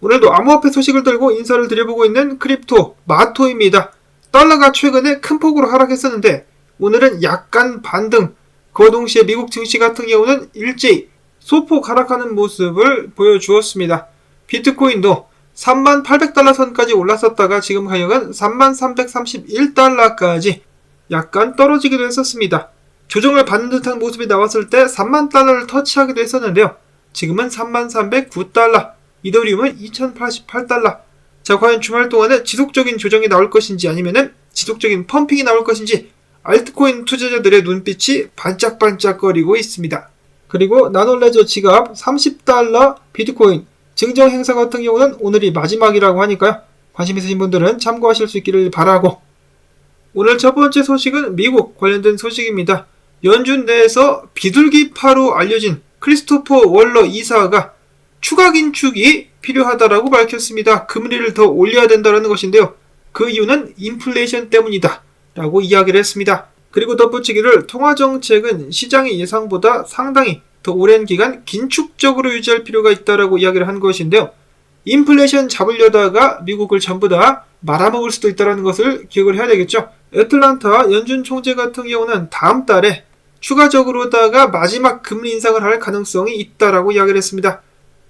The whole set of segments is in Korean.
오늘도 암호화폐 소식을 들고 인사를 드려보고 있는 크립토 마토입니다. 달러가 최근에 큰 폭으로 하락했었는데 오늘은 약간 반등, 그와 동시에 미국 증시 같은 경우는 일제히 소폭 하락하는 모습을 보여주었습니다. 비트코인도 38,800달러 선까지 올랐었다가 지금 가격은 33,331달러까지 약간 떨어지기도 했었습니다. 조정을 받는 듯한 모습이 나왔을 때 30,000달러를 터치하기도 했었는데요. 지금은 33,009달러, 이더리움은 2,088달러. 자, 과연 주말 동안에 지속적인 조정이 나올 것인지 아니면은 지속적인 펌핑이 나올 것인지 알트코인 투자자들의 눈빛이 반짝반짝거리고 있습니다. 그리고 나놀레저 지갑 30달러 비트코인 증정 행사 같은 경우는 오늘이 마지막이라고 하니까요. 관심 있으신 분들은 참고하실 수 있기를 바라고, 오늘 첫 번째 소식은 미국 관련된 소식입니다. 연준 내에서 비둘기파로 알려진 크리스토퍼 월러 이사가 추가 긴축이 필요하다라고 밝혔습니다. 금리를 더 올려야 된다는 것인데요. 그 이유는 인플레이션 때문이다 라고 이야기를 했습니다. 그리고 덧붙이기를 통화정책은 시장의 예상보다 상당히 더 오랜 기간 긴축적으로 유지할 필요가 있다라고 이야기를 한 것인데요. 인플레이션 잡으려다가 미국을 전부 다 말아먹을 수도 있다는 것을 기억을 해야 되겠죠. 애틀란타 연준 총재 같은 경우는 다음 달에 추가적으로다가 마지막 금리 인상을 할 가능성이 있다라고 이야기를 했습니다.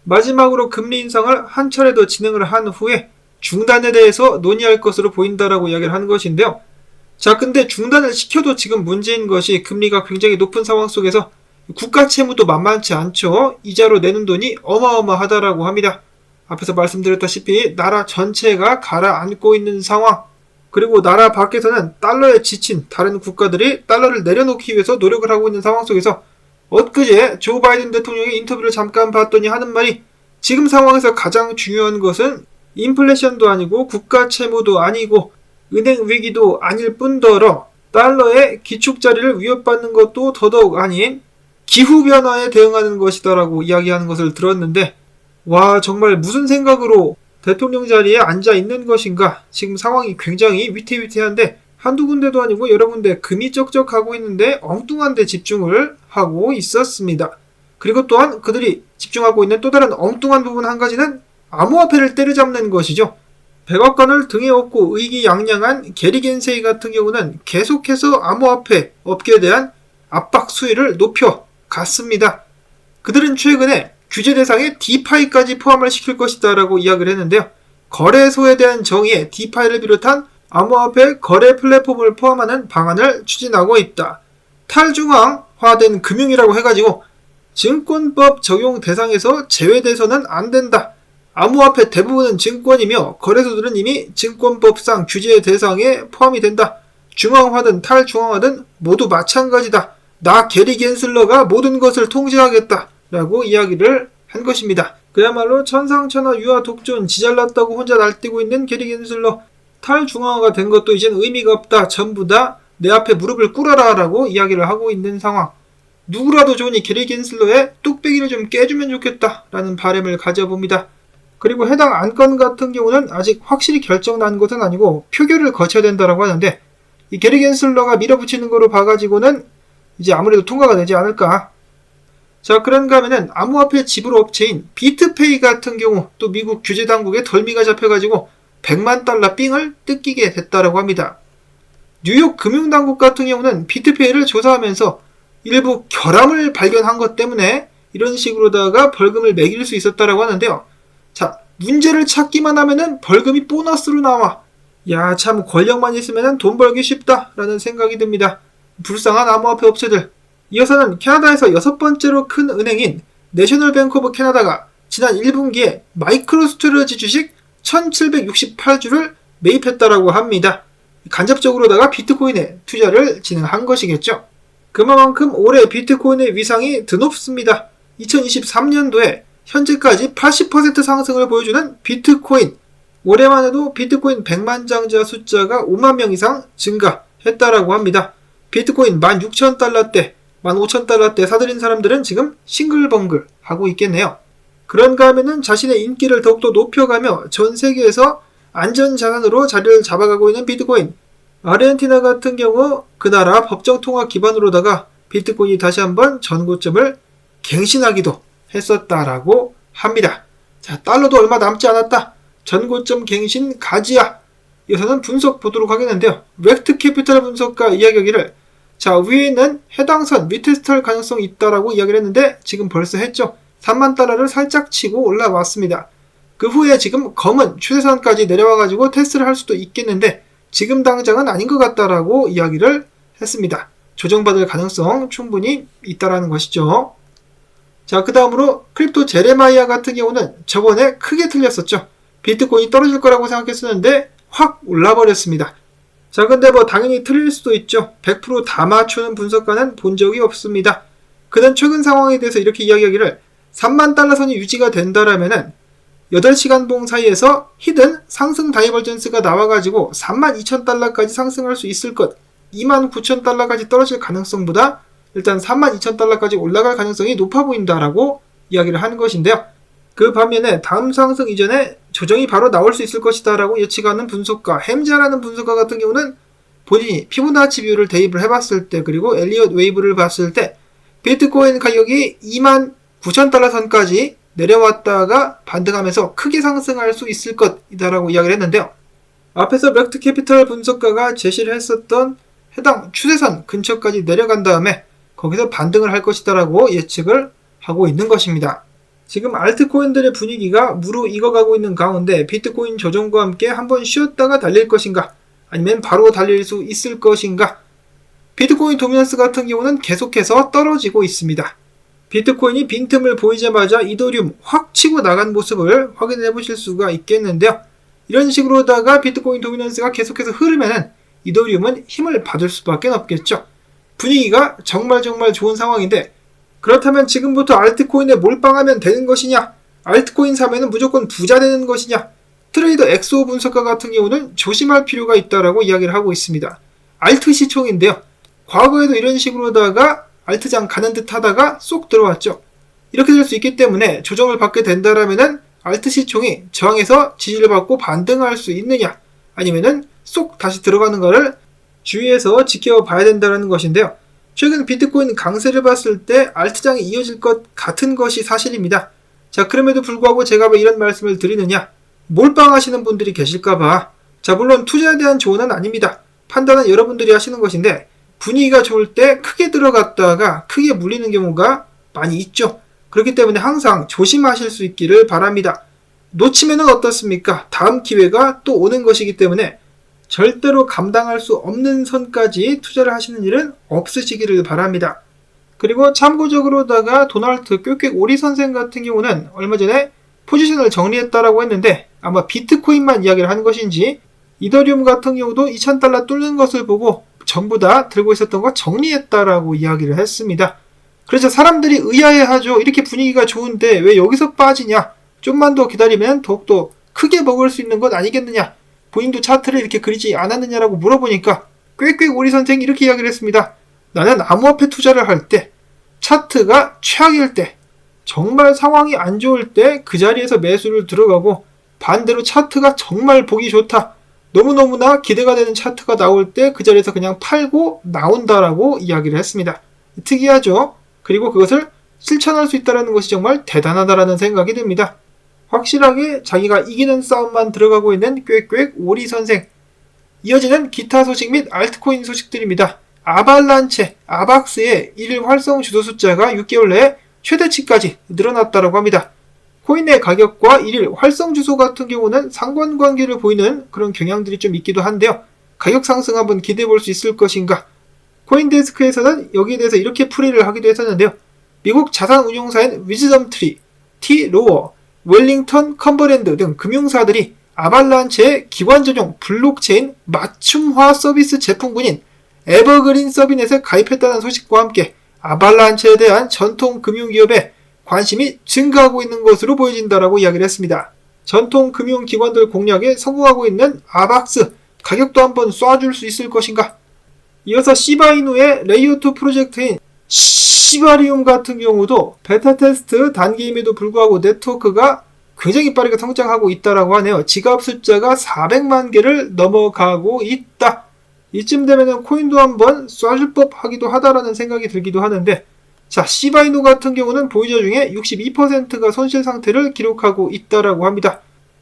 마지막으로 금리 인상을 한 차례 더 진행을 한 후에 중단에 대해서 논의할 것으로 보인다라고 이야기를 한 것인데요. 자, 근데 중단을 시켜도 지금 문제인 것이 금리가 굉장히 높은 상황 속에서 국가 채무도 만만치 않죠. 이자로 내는 돈이 어마어마하다라고 합니다. 앞에서 말씀드렸다시피 나라 전체가 가라앉고 있는 상황, 그리고 나라 밖에서는 달러에 지친 다른 국가들이 달러를 내려놓기 위해서 노력을 하고 있는 상황 속에서 엊그제 조 바이든 대통령의 인터뷰를 잠깐 봤더니 하는 말이, 지금 상황에서 가장 중요한 것은 인플레이션도 아니고 국가 채무도 아니고 은행 위기도 아닐 뿐더러 달러의 기축자리를 위협받는 것도 더더욱 아닌 기후변화에 대응하는 것이다라고 이야기하는 것을 들었는데, 와, 정말 무슨 생각으로 대통령 자리에 앉아 있는 것인가. 지금 상황이 굉장히 위태위태한데 한두 군데도 아니고 여러 군데 금이 쩍쩍하고 있는데 엉뚱한 데 집중을 하고 있었습니다. 그리고 또한 그들이 집중하고 있는 또 다른 엉뚱한 부분 한 가지는 암호화폐를 때려잡는 것이죠. 백악관을 등에 업고 의기양양한 게리 겐세이 같은 경우는 계속해서 암호화폐 업계에 대한 압박 수위를 높여갔습니다. 그들은 최근에 규제 대상에 디파이까지 포함을 시킬 것이다 라고 이야기를 했는데요. 거래소에 대한 정의에 디파이를 비롯한 암호화폐 거래 플랫폼을 포함하는 방안을 추진하고 있다. 탈중앙화된 금융이라고 해가지고 증권법 적용 대상에서 제외돼서는 안 된다. 암호화폐 대부분은 증권이며 거래소들은 이미 증권법상 규제 대상에 포함이 된다. 중앙화든 탈중앙화든 모두 마찬가지다. 나 게리 겐슬러가 모든 것을 통제하겠다 라고 이야기를 한 것입니다. 그야말로 천상천하 유아 독존 지잘났다고 혼자 날뛰고 있는 게리 겐슬러, 탈중앙화가 된 것도 이젠 의미가 없다. 전부 다 내 앞에 무릎을 꿇어라 라고 이야기를 하고 있는 상황. 누구라도 좋으니 게리 겐슬러의 뚝배기를 좀 깨주면 좋겠다 라는 바람을 가져봅니다. 그리고 해당 안건 같은 경우는 아직 확실히 결정난 것은 아니고 표결을 거쳐야 된다라고 하는데, 이 게리 겐슬러가 밀어붙이는 거로 봐가지고는 이제 아무래도 통과가 되지 않을까. 자, 그런가 하면은 암호화폐 지불 업체인 비트페이 같은 경우 또 미국 규제 당국에 덜미가 잡혀가지고 100만 달러 삥을 뜯기게 됐다라고 합니다. 뉴욕 금융당국 같은 경우는 비트페이를 조사하면서 일부 결함을 발견한 것 때문에 이런 식으로다가 벌금을 매길 수 있었다라고 하는데요. 자, 문제를 찾기만 하면은 벌금이 보너스로 나와. 야, 참 권력만 있으면은 돈 벌기 쉽다라는 생각이 듭니다. 불쌍한 암호화폐 업체들. 이어서는 캐나다에서 6번째로 큰 은행인 내셔널 뱅크 오브 캐나다가 지난 1분기에 마이크로스토리지 주식 1768주를 매입했다라고 합니다. 간접적으로다가 비트코인에 투자를 진행한 것이겠죠. 그만큼 올해 비트코인의 위상이 드높습니다. 2023년도에 현재까지 80% 상승을 보여주는 비트코인. 올해만 해도 비트코인 100만장자 숫자가 5만 명 이상 증가했다라고 합니다. 비트코인 16,000달러대, 15,000달러대 사들인 사람들은 지금 싱글벙글 하고 있겠네요. 그런가 하면은 자신의 인기를 더욱더 높여가며 전 세계에서 안전자산으로 자리를 잡아가고 있는 비트코인. 아르헨티나 같은 경우 그 나라 법정통화 기반으로다가 비트코인이 다시 한번 전고점을 갱신하기도 했었다라고 합니다. 자, 달러도 얼마 남지 않았다. 전고점 갱신 가지야. 이어서는 분석 보도록 하겠는데요. 렉트 캐피탈 분석가 이야기하기를, 자, 위에는 해당 선 리테스트 할 가능성이 있다라고 이야기를 했는데 지금 벌써 했죠. 3만 달러를 살짝 치고 올라왔습니다. 그 후에 지금 검은 추세선까지 내려와가지고 테스트를 할 수도 있겠는데 지금 당장은 아닌 것 같다라고 이야기를 했습니다. 조정받을 가능성 충분히 있다라는 것이죠. 자, 그 다음으로 크립토 제레마이아 같은 경우는 저번에 크게 틀렸었죠. 비트코인이 떨어질 거라고 생각했었는데 확 올라버렸습니다. 자, 근데 뭐 당연히 틀릴 수도 있죠. 100% 다 맞추는 분석가는 본 적이 없습니다. 그는 최근 상황에 대해서 이렇게 이야기하기를, 3만 달러 선이 유지가 된다라면은 8시간 봉 사이에서 히든 상승 다이버전스가 나와가지고 32,000달러까지 상승할 수 있을 것, 29,000달러까지 떨어질 가능성보다 일단 32,000달러까지 올라갈 가능성이 높아 보인다라고 이야기를 하는 것인데요. 그 반면에 다음 상승 이전에 조정이 바로 나올 수 있을 것이다 라고 예측하는 분석가, 햄자라는 분석가 같은 경우는 본인이 피보나치 비율을 대입을 해봤을 때, 그리고 엘리엇 웨이브를 봤을 때 비트코인 가격이 29,000달러 선까지 내려왔다가 반등하면서 크게 상승할 수 있을 것이다라고 이야기를 했는데요. 앞에서 렉트 캐피탈 분석가가 제시를 했었던 해당 추세선 근처까지 내려간 다음에 거기서 반등을 할 것이다라고 예측을 하고 있는 것입니다. 지금 알트코인들의 분위기가 무르익어가고 있는 가운데 비트코인 조정과 함께 한번 쉬었다가 달릴 것인가, 아니면 바로 달릴 수 있을 것인가. 비트코인 도미넌스 같은 경우는 계속해서 떨어지고 있습니다. 비트코인이 빈틈을 보이자마자 이더리움 확 치고 나간 모습을 확인해 보실 수가 있겠는데요. 이런 식으로다가 비트코인 도미넌스가 계속해서 흐르면은 이더리움은 힘을 받을 수밖에 없겠죠. 분위기가 정말 좋은 상황인데, 그렇다면 지금부터 알트코인에 몰빵하면 되는 것이냐, 알트코인 사면은 무조건 부자 되는 것이냐. 트레이더 엑소 분석가 같은 경우는 조심할 필요가 있다라고 이야기를 하고 있습니다. 알트 시총인데요. 과거에도 이런 식으로다가 알트장 가는 듯 하다가 쏙 들어왔죠. 이렇게 될 수 있기 때문에 조정을 받게 된다라면은 알트 시총이 저항에서 지지를 받고 반등할 수 있느냐, 아니면은 쏙 다시 들어가는 거를 주의해서 지켜봐야 된다는 것인데요. 최근 비트코인 강세를 봤을 때 알트장이 이어질 것 같은 것이 사실입니다. 자, 그럼에도 불구하고 제가 왜 이런 말씀을 드리느냐, 몰빵하시는 분들이 계실까봐. 자, 물론 투자에 대한 조언은 아닙니다. 판단은 여러분들이 하시는 것인데, 분위기가 좋을 때 크게 들어갔다가 크게 물리는 경우가 많이 있죠. 그렇기 때문에 항상 조심하실 수 있기를 바랍니다. 놓치면은 어떻습니까? 다음 기회가 또 오는 것이기 때문에 절대로 감당할 수 없는 선까지 투자를 하시는 일은 없으시기를 바랍니다. 그리고 참고적으로다가 도널드 꾀꾀 오리 선생 같은 경우는 얼마 전에 포지션을 정리했다라고 했는데, 아마 비트코인만 이야기를 한 것인지 이더리움 같은 경우도 2,000달러 뚫는 것을 보고 전부 다 들고 있었던 거 정리했다라고 이야기를 했습니다. 그래서 사람들이 의아해하죠. 이렇게 분위기가 좋은데 왜 여기서 빠지냐, 좀만 더 기다리면 더욱더 크게 먹을 수 있는 것 아니겠느냐, 본인도 차트를 이렇게 그리지 않았느냐라고 물어보니까 꾀꾀 오리 선생이 이렇게 이야기를 했습니다. 나는 암호화폐 투자를 할 때 차트가 최악일 때, 정말 상황이 안 좋을 때 그 자리에서 매수를 들어가고, 반대로 차트가 정말 보기 좋다, 너무너무나 기대가 되는 차트가 나올 때 그 자리에서 그냥 팔고 나온다라고 이야기를 했습니다. 특이하죠? 그리고 그것을 실천할 수 있다는 것이 정말 대단하다라는 생각이 듭니다. 확실하게 자기가 이기는 싸움만 들어가고 있는 꾀꾀 오리 선생. 이어지는 기타 소식 및 알트코인 소식들입니다. 아발란체, 아박스의 1일 활성 주도 숫자가 6개월 내에 최대치까지 늘어났다고 합니다. 코인의 가격과 1일 활성 주소 같은 경우는 상관관계를 보이는 그런 경향들이 좀 있기도 한데요. 가격 상승 한번 기대해 볼 수 있을 것인가? 코인데스크에서는 여기에 대해서 이렇게 풀이를 하기도 했었는데요. 미국 자산운용사인 위즈덤트리, T-로어, 웰링턴 컴버랜드 등 금융사들이 아발란체의 기관 전용 블록체인 맞춤화 서비스 제품군인 에버그린 서비넷에 가입했다는 소식과 함께 아발란체에 대한 전통 금융기업의 관심이 증가하고 있는 것으로 보여진다라고 이야기를 했습니다. 전통 금융기관들 공략에 성공하고 있는 아박스, 가격도 한번 쏴줄 수 있을 것인가? 이어서 시바이누의 레이어2 프로젝트인 시바리움 같은 경우도 베타 테스트 단계임에도 불구하고 네트워크가 굉장히 빠르게 성장하고 있다라고 하네요. 지갑 숫자가 400만 개를 넘어가고 있다. 이쯤 되면은 코인도 한번 쏴줄 법 하기도 하다라는 생각이 들기도 하는데, 자, 시바이누 같은 경우는 보유자 중에 62%가 손실 상태를 기록하고 있다라고 합니다.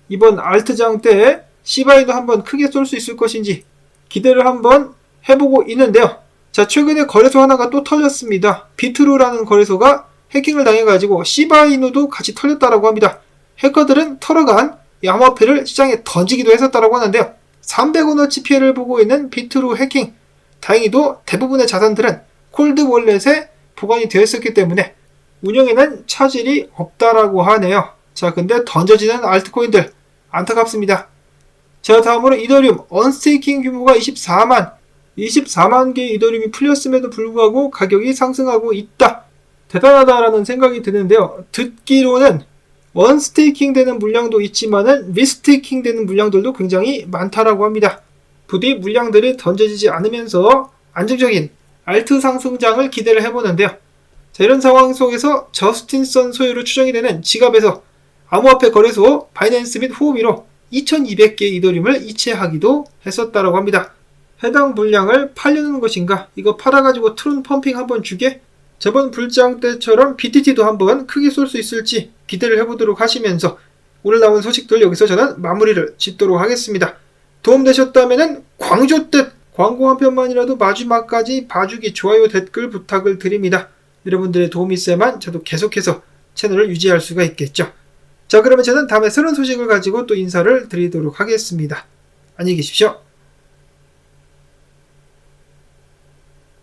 이번 알트장 때 시바이누 한번 크게 쏠 수 있을 것인지 기대를 한번 해보고 있는데요. 자, 최근에 거래소 하나가 또 털렸습니다. 비트루라는 거래소가 해킹을 당해가지고 시바이누도 같이 털렸다라고 합니다. 해커들은 털어간 이 암호화폐를 시장에 던지기도 했었다라고 하는데요. 300원어치 피해를 보고 있는 비트루 해킹. 다행히도 대부분의 자산들은 콜드 월렛에 보관이 되어 있었기 때문에 운영에는 차질이 없다라고 하네요. 자, 근데 던져지는 알트코인들 안타깝습니다. 자, 다음으로 이더리움 언스테이킹 규모가 24만 개의 이더리움이 풀렸음에도 불구하고 가격이 상승하고 있다. 대단하다라는 생각이 드는데요. 듣기로는 언스테이킹 되는 물량도 있지만은 리스테이킹 되는 물량들도 굉장히 많다라고 합니다. 부디 물량들이 던져지지 않으면서 안정적인 알트 상승장을 기대를 해보는데요. 자, 이런 상황 속에서 저스틴선 소유로 추정이 되는 지갑에서 암호화폐 거래소 바이낸스 및 후오비로 2200개의 이더리움을 이체하기도 했었다라고 합니다. 해당 물량을 팔려는 것인가? 이거 팔아가지고 트론 펌핑 한번 주게? 저번 불장 때처럼 BTT도 한번 크게 쏠 수 있을지 기대를 해보도록 하시면서 오늘 나온 소식들 여기서 저는 마무리를 짓도록 하겠습니다. 도움되셨다면 광조뜻 광고 한 편만이라도 마지막까지 봐주기, 좋아요, 댓글 부탁을 드립니다. 여러분들의 도움이 있어야만 저도 계속해서 채널을 유지할 수가 있겠죠. 자, 그러면 저는 다음에 새로운 소식을 가지고 또 인사를 드리도록 하겠습니다. 안녕히 계십시오.